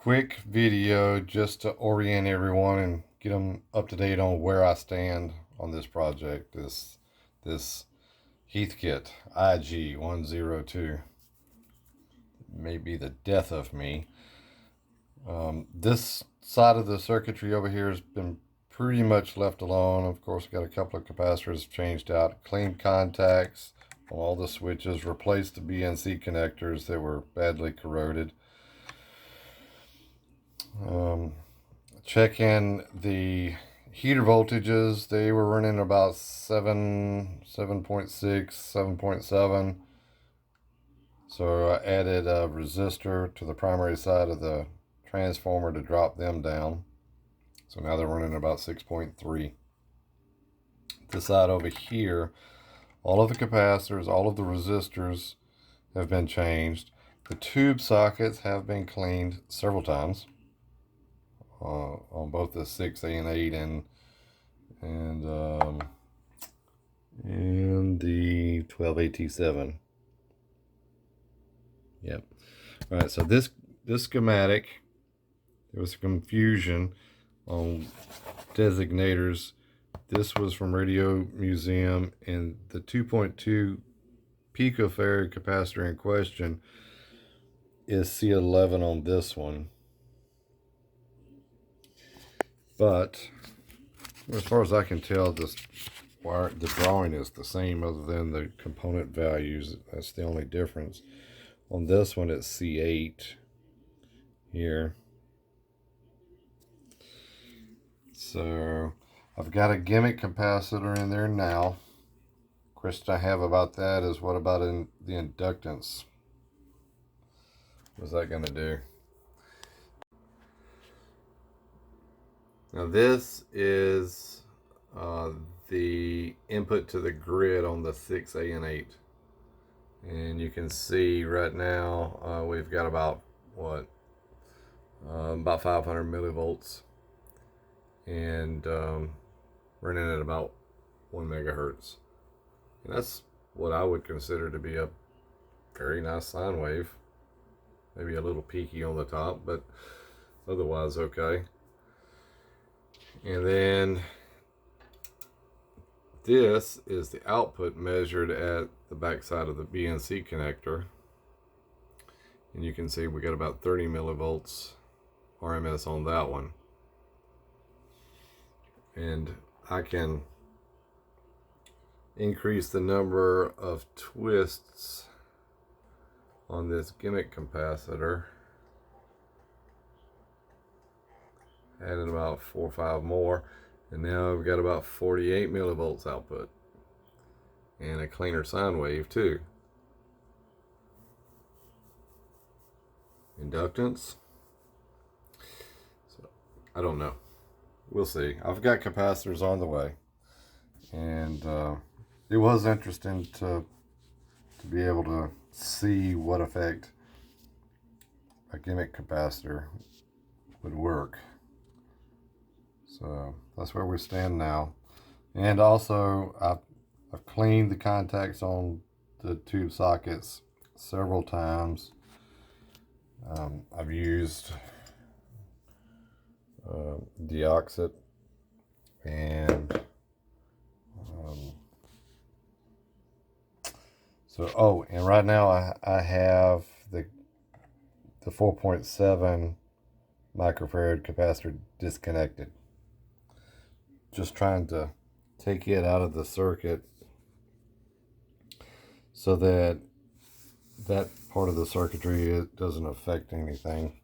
quick video just to orient everyone and get them up to date on where I stand on this project. This Heathkit IG102 may be the death of me. This side of the circuitry over here has been pretty much left alone. Of course, got a couple of capacitors changed out, cleaned contacts on all the switches, replaced the BNC connectors that were badly corroded. Checking the heater voltages, they were running about 7.6, 7.7. So I added a resistor to the primary side of the transformer to drop them down. So now they're running about 6.3. This side over here, all of the capacitors, all of the resistors have been changed. The tube sockets have been cleaned several times on both the 6A and 8 and the 12AT7. Yep. All right. So this schematic, there was confusion on designators. This was from Radio Museum, and the 2.2 picofarad capacitor in question is C11 on this one. But as far as I can tell, the drawing is the same other than the component values. That's the only difference. On this one, it's C8 here. So I've got a gimmick capacitor in there now. Question I have about that is, what about in the inductance? What's that going to do? Now this is the input to the grid on the 6A and 8. And you can see right now we've got about, about 500 millivolts. And running at about 1 megahertz. And that's what I would consider to be a very nice sine wave. Maybe a little peaky on the top, but otherwise okay. And then this is the output measured at the back side of the BNC connector. And you can see we got about 30 millivolts RMS on that one. And I can increase the number of twists on this gimmick capacitor. Added about 4 or 5 more, and now I've got about 48 millivolts output and a cleaner sine wave too. Inductance, so I don't know, we'll see. I've got capacitors on the way, and it was interesting to be able to see what effect a gimmick capacitor would work. So that's where we stand now. And also I've cleaned the contacts on the tube sockets several times. I've used deoxit and and right now I have the 4.7 microfarad capacitor disconnected. Just trying to take it out of the circuit so that that part of the circuitry, it doesn't affect anything.